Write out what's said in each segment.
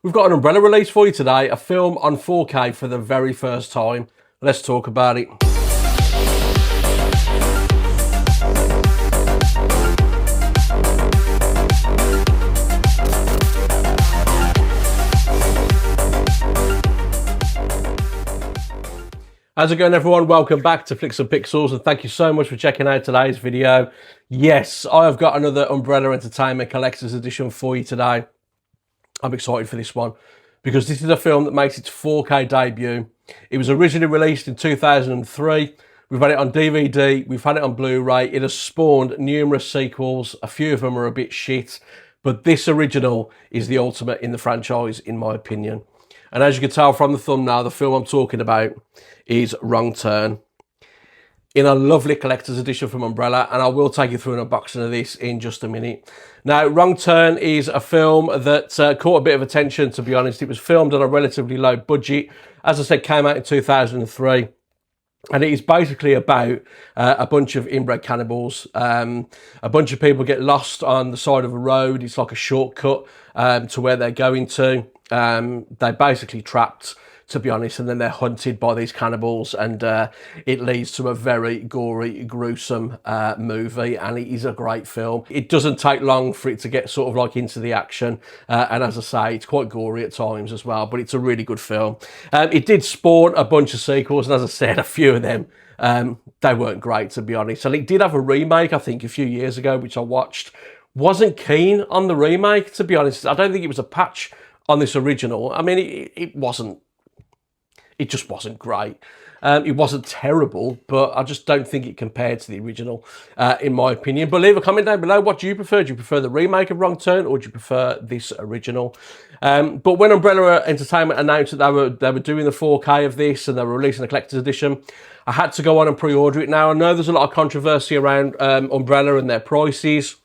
We've got an umbrella release for you today, a film on 4K for the very first time. Let's talk about it. How's it going, everyone? Welcome back to Flicks and Pixels, and thank you so much for checking out today's video. Yes, I have got another Umbrella Entertainment Collector's Edition for you today. I'm excited for this one because this is a film that makes its 4K debut. It was originally released in 2003. We've had it on DVD, we've had it on Blu-ray. It has spawned numerous sequels. A few of them are a bit shit, but this original is the ultimate in the franchise, in my opinion. And as you can tell from the thumbnail, the film I'm talking about is Wrong Turn, in a lovely collector's edition from Umbrella, and I will take you through an unboxing of this in just a minute. Now, Wrong Turn is a film that caught a bit of attention, to be honest. It was filmed on a relatively low budget. As I said, came out in 2003. And it is basically about a bunch of inbred cannibals. A bunch of people get lost on the side of a road. It's like a shortcut to where they're going to. They're basically trapped, to be honest, and then they're hunted by these cannibals, and it leads to a very gory, gruesome movie, and it is a great film. It doesn't take long for it to get sort of like into the action, and as I say, it's quite gory at times as well, but it's a really good film. It did spawn a bunch of sequels, and as I said, a few of them, they weren't great, to be honest. And it did have a remake, I think, a few years ago, which I watched. Wasn't keen on the remake, to be honest. I don't think it was a patch on this original. I mean, it just wasn't great. It wasn't terrible, but I just don't think it compared to the original, in my opinion. But leave a comment down below. What do you prefer? Do you prefer the remake of Wrong Turn, or do you prefer this original? But when Umbrella Entertainment announced that they were doing the 4K of this and they were releasing a collector's edition, I had to go on and pre-order it. Now, I know there's a lot of controversy around Umbrella and their prices.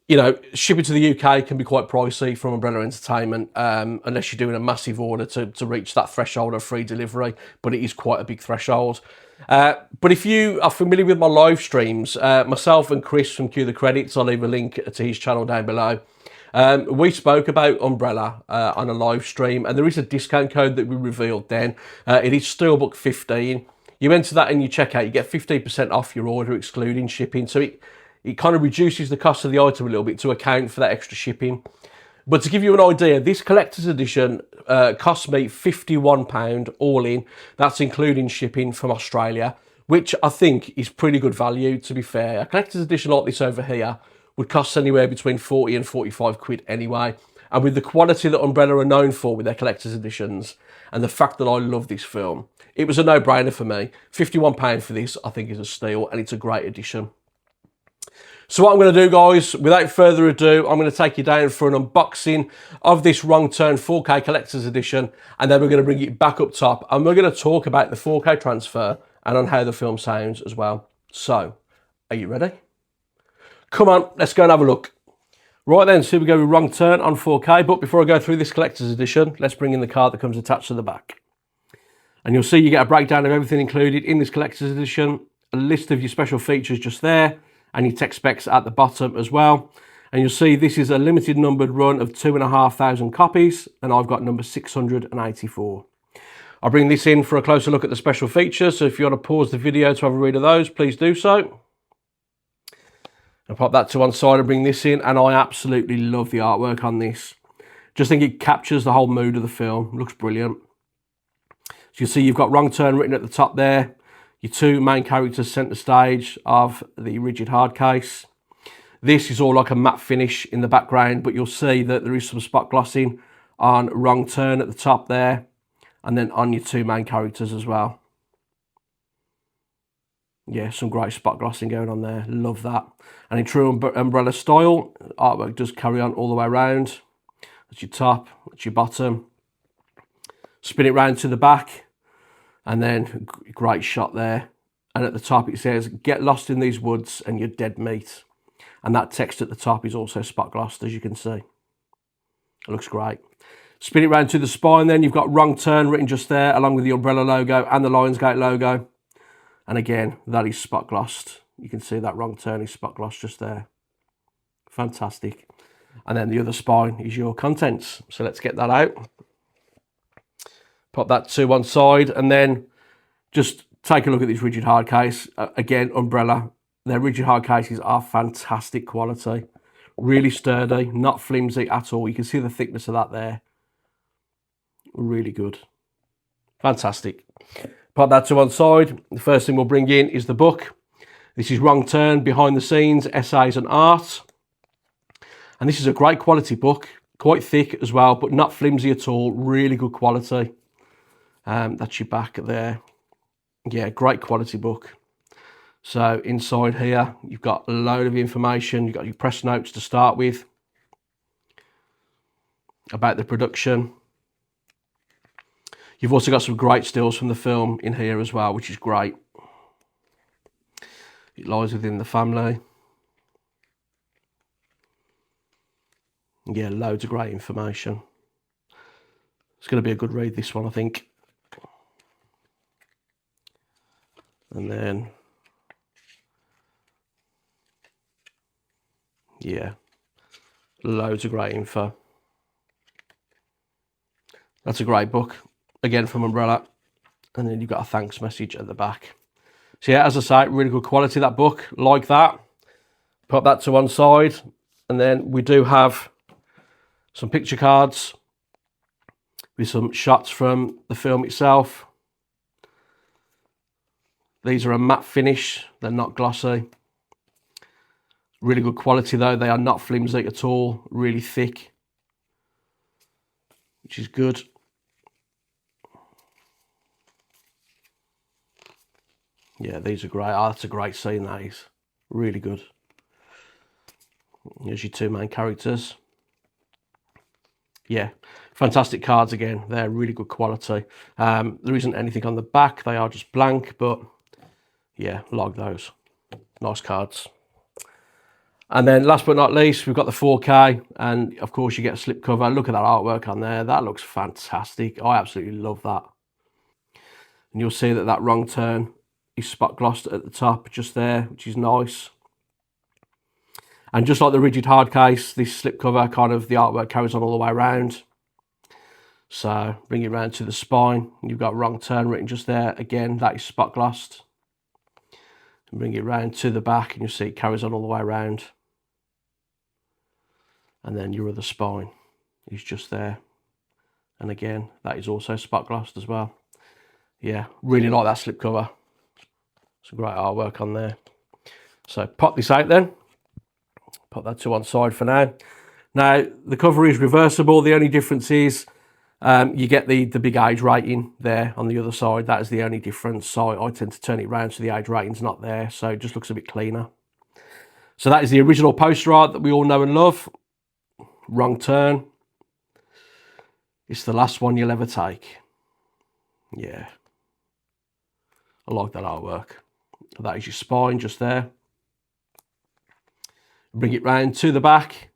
You know, shipping to the UK can be quite pricey from Umbrella Entertainment, unless you're doing a massive order to reach that threshold of free delivery, but it is quite a big threshold. But if you are familiar with my live streams, myself and Chris from Cue the Credits, I'll leave a link to his channel down below. We spoke about Umbrella on a live stream, and there is a discount code that we revealed then. It is SteelBook15. You enter that and you check out, you get 15% off your order, excluding shipping. So it kind of reduces the cost of the item a little bit to account for that extra shipping. But to give you an idea, this collector's edition cost me £51 all in. That's including shipping from Australia, which I think is pretty good value, to be fair. A collector's edition like this over here would cost anywhere between 40 and 45 quid anyway. And with the quality that Umbrella are known for with their collector's editions, and the fact that I love this film, it was a no-brainer for me. £51 for this, I think, is a steal, and it's a great edition. So what I'm going to do, guys, without further ado, I'm going to take you down for an unboxing of this Wrong Turn 4K Collector's Edition, and then we're going to bring it back up top, and we're going to talk about the 4K transfer and on how the film sounds as well. So, are you ready? Come on, let's go and have a look. Right then, so here we go with Wrong Turn on 4K, but before I go through this Collector's Edition, let's bring in the card that comes attached to the back. And you'll see you get a breakdown of everything included in this Collector's Edition, a list of your special features just there, and your tech specs at the bottom as well. And you'll see this is a limited numbered run of 2,500 copies, and I've got number 684. I'll bring this in for a closer look at the special features, so if you want to pause the video to have a read of those, please do so. I'll pop that to one side and bring this in, and I absolutely love the artwork on this. Just think it captures the whole mood of the film. It looks brilliant. So you'll see you've got Wrong Turn written at the top there. Your two main characters centre stage of the rigid hard case. This is all like a matte finish in the background, but you'll see that there is some spot glossing on Wrong Turn at the top there, and then on your two main characters as well. Yeah, some great spot glossing going on there. Love that. And in true Umbrella style, artwork does carry on all the way around. That's your top, that's your bottom. Spin it round to the back. And then, great shot there. And at the top it says, "Get lost in these woods and you're dead meat." And that text at the top is also spot glossed, as you can see. It looks great. Spin it round to the spine then, you've got Wrong Turn written just there, along with the Umbrella logo and the Lionsgate logo. And again, that is spot glossed. You can see that Wrong Turn is spot glossed just there. Fantastic. And then the other spine is your contents. So let's get that out. Pop that to one side, and then just take a look at this rigid hard case. Again, Umbrella. Their rigid hard cases are fantastic quality. Really sturdy, not flimsy at all. You can see the thickness of that there. Really good. Fantastic. Put that to one side. The first thing we'll bring in is the book. This is Wrong Turn, Behind the Scenes, Essays and Art. And this is a great quality book. Quite thick as well, but not flimsy at all. Really good quality. That's your back there. Yeah, great quality book. So inside here, you've got a load of information. You've got your press notes to start with about the production. You've also got some great stills from the film in here as well, which is great. It lies within the family. Yeah, loads of great information. It's going to be a good read, this one, I think. And then, yeah, loads of great info. That's a great book, again from Umbrella. And then you've got a thanks message at the back. So yeah, as I say, really good quality, that book, like that. Put that to one side. And then we do have some picture cards with some shots from the film itself. These are a matte finish, they're not glossy. Really good quality though, they are not flimsy at all, really thick, which is good. Yeah, these are great. Oh, that's a great scene, that is. Really good. Here's your two main characters. Yeah, fantastic cards again. They're really good quality. There isn't anything on the back. They are just blank, but yeah, like those. Nice cards. And then last but not least, we've got the 4K. And of course, you get a slipcover. Look at that artwork on there. That looks fantastic. I absolutely love that. And you'll see that that Wrong Turn is spot glossed at the top, just there, which is nice. And just like the rigid hard case, this slipcover kind of, the artwork carries on all the way around. So bring it around to the spine. You've got Wrong Turn written just there. Again, that is spot glossed. And bring it round to the back, and you'll see it carries on all the way around. And then your other spine is just there. And again, that is also spot glossed as well. Yeah, really like that slipcover. Some great artwork on there. So pop this out then. Put that to one side for now. Now, the cover is reversible. The only difference is you get the big age rating there on the other side. That is the only difference. So I tend to turn it around so the age rating's not there. So it just looks a bit cleaner. So that is the original poster art that we all know and love. Wrong Turn. It's the last one you'll ever take. Yeah. I like that artwork. That is your spine just there. Bring it round to the back,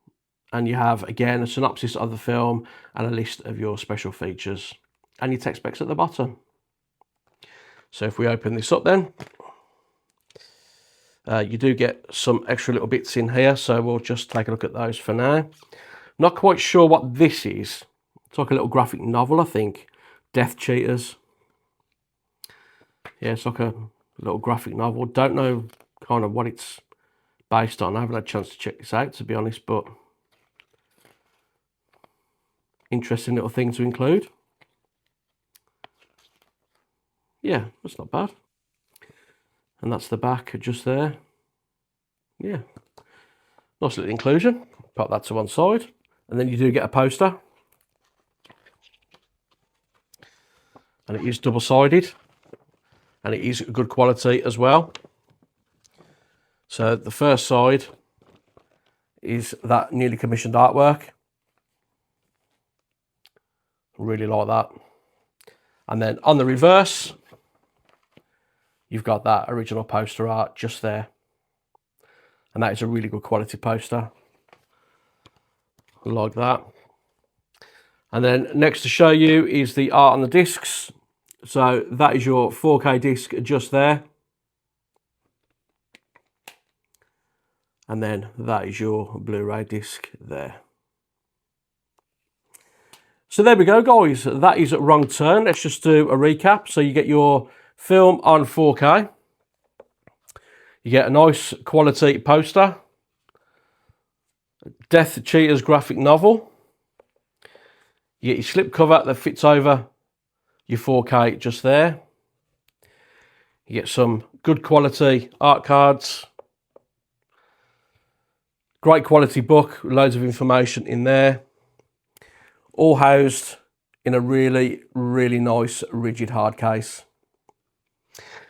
and you have again a synopsis of the film and a list of your special features and your text specs at the bottom. So if we open this up then, you do get some extra little bits in here, so we'll just take a look at those for now. Not quite sure what this is. It's like a little graphic novel, I think. Death Cheaters. Yeah, it's like a little graphic novel. Don't know kind of what it's based on. I haven't had a chance to check this out, to be honest, but interesting little thing to include. Yeah, that's not bad. And that's the back just there. Yeah, nice little inclusion. Pop that to one side. And then you do get a poster. And it is double-sided. And it is good quality as well. So the first side is that newly commissioned artwork. Really like that. And then on the reverse, you've got that original poster art just there. And that is a really good quality poster. Like that. And then next to show you is the art on the discs. So that is your 4K disc just there. And then that is your Blu-ray disc there. So there we go, guys. That is Wrong Turn. Let's just do a recap. So you get your film on 4K. You get a nice quality poster. Death Cheaters graphic novel. You get your slipcover that fits over your 4K just there. You get some good quality art cards. Great quality book, loads of information in there. All housed in a really, really nice rigid hard case.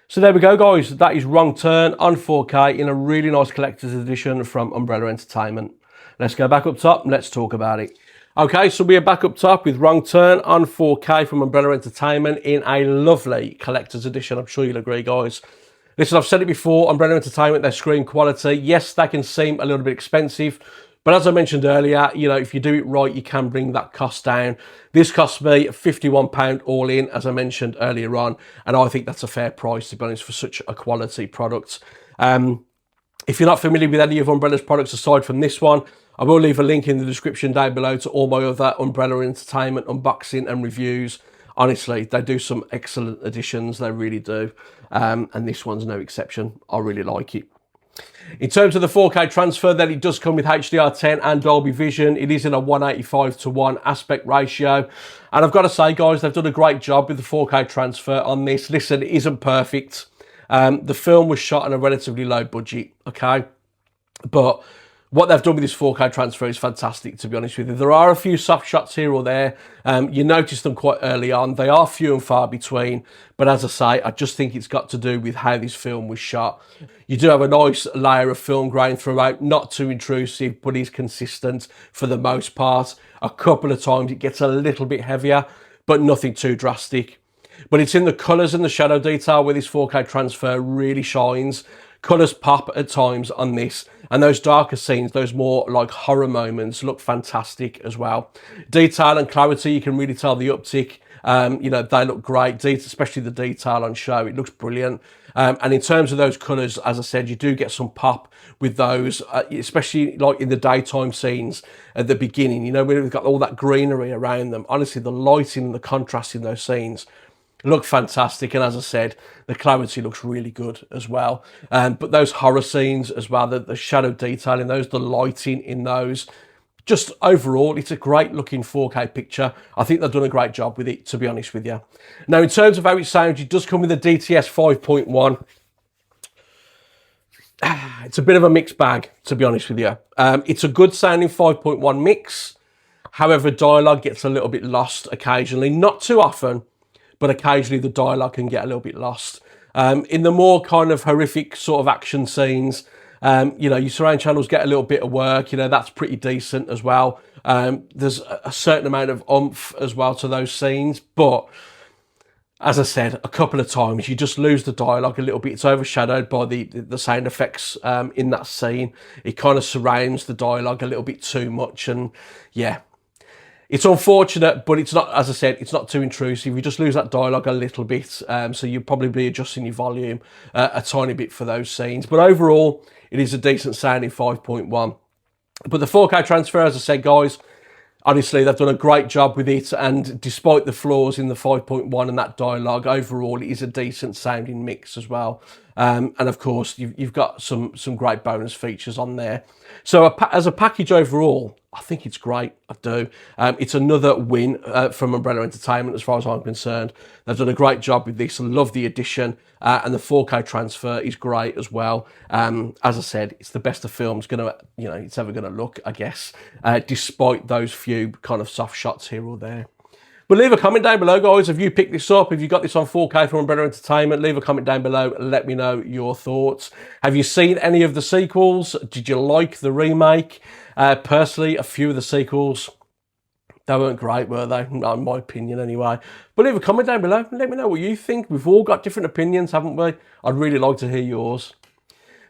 So there we go, guys. That is Wrong Turn on 4K in a really nice collector's edition from Umbrella Entertainment. Let's go back up top and let's talk about it. Okay, so we are back up top with Wrong Turn on 4K from Umbrella Entertainment in a lovely collector's edition. I'm sure you'll agree, guys. Listen, I've said it before, Umbrella Entertainment, their screen quality, yes, they can seem a little bit expensive, but as I mentioned earlier, you know, if you do it right, you can bring that cost down. This cost me £51 all in, as I mentioned earlier on, and I think that's a fair price, to be honest, for such a quality product. If you're not familiar with any of Umbrella's products aside from this one, I will leave a link in the description down below to all my other Umbrella Entertainment unboxing and reviews. Honestly, they do some excellent editions, they really do. And this one's no exception. I really like it. In terms of the 4K transfer, then it does come with HDR10 and Dolby Vision. It is in a 185:1 aspect ratio. And I've got to say, guys, they've done a great job with the 4K transfer on this. Listen, it isn't perfect. The film was shot on a relatively low budget, okay? But what they've done with this 4K transfer is fantastic, to be honest with you. There are a few soft shots here or there. You notice them quite early on. They are few and far between. But as I say, I just think it's got to do with how this film was shot. You do have a nice layer of film grain throughout. Not too intrusive, but is consistent for the most part. A couple of times it gets a little bit heavier, but nothing too drastic. But it's in the colours and the shadow detail where this 4K transfer really shines. Colours pop at times on this, and those darker scenes, those more like horror moments, look fantastic as well. Detail and clarity, you can really tell the uptick. You know, they look great, especially the detail on show. It looks brilliant. And in terms of those colours, as I said, you do get some pop with those, especially like in the daytime scenes at the beginning, you know, where we've got all that greenery around them. Honestly, the lighting and the contrast in those scenes look fantastic, and as I said, the clarity looks really good as well. But those horror scenes as well, the shadow detail in those, the lighting in those, just overall, it's a great looking 4K picture. I think they've done a great job with it, to be honest with you. Now, in terms of how it sounds, it does come with a DTS 5.1. It's a bit of a mixed bag, to be honest with you. It's a good sounding 5.1 mix. However, dialogue gets a little bit lost occasionally, not too often, but occasionally the dialogue can get a little bit lost. In the more kind of horrific sort of action scenes, you know, your surround channels get a little bit of work, you know, that's pretty decent as well. There's a certain amount of oomph as well to those scenes, but as I said, a couple of times you just lose the dialogue a little bit. It's overshadowed by the sound effects in that scene. It kind of surrounds the dialogue a little bit too much, and yeah. It's unfortunate, but it's not, as I said, it's not too intrusive. You just lose that dialogue a little bit, so you'll probably be adjusting your volume a tiny bit for those scenes. But overall, it is a decent sounding 5.1. But the 4K transfer, as I said, guys, honestly, they've done a great job with it, and despite the flaws in the 5.1 and that dialogue, overall, it is a decent sounding mix as well. And of course, you've got some great bonus features on there. So as a package overall, I think it's great. I do. It's another win from Umbrella Entertainment as far as I'm concerned. They've done a great job with this. I love the addition, and the 4K transfer is great as well. As I said, it's the best the film's it's ever gonna look, I guess, despite those few kind of soft shots here or there. But leave a comment down below, guys. Have you picked this up? Have you got this on 4K from Umbrella Entertainment? Leave a comment down below and let me know your thoughts. Have you seen any of the sequels? Did you like the remake? Personally, a few of the sequels, they weren't great, were they? In my opinion, anyway. But leave a comment down below and let me know what you think. We've all got different opinions, haven't we? I'd really like to hear yours.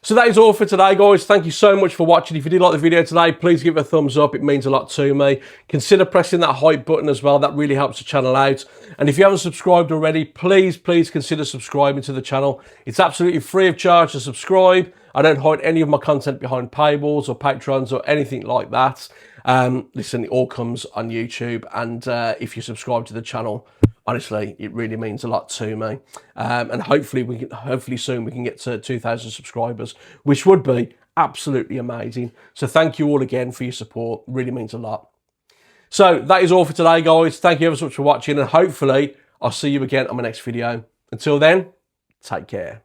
So that is all for today, guys. Thank you so much for watching. If you did like the video today, please give it a thumbs up. It means a lot to me. Consider pressing that hype button as well. That really helps the channel out. And if you haven't subscribed already, please consider subscribing to the channel. It's absolutely free of charge to subscribe. I don't hide any of my content behind paywalls or patrons or anything like that. Listen, it all comes on YouTube, and if you subscribe to the channel, honestly, it really means a lot to me. And hopefully soon we can get to 2,000 subscribers, which would be absolutely amazing. So thank you all again for your support. Really means a lot. So that is all for today, guys. Thank you ever so much for watching, and hopefully I'll see you again on my next video. Until then, take care.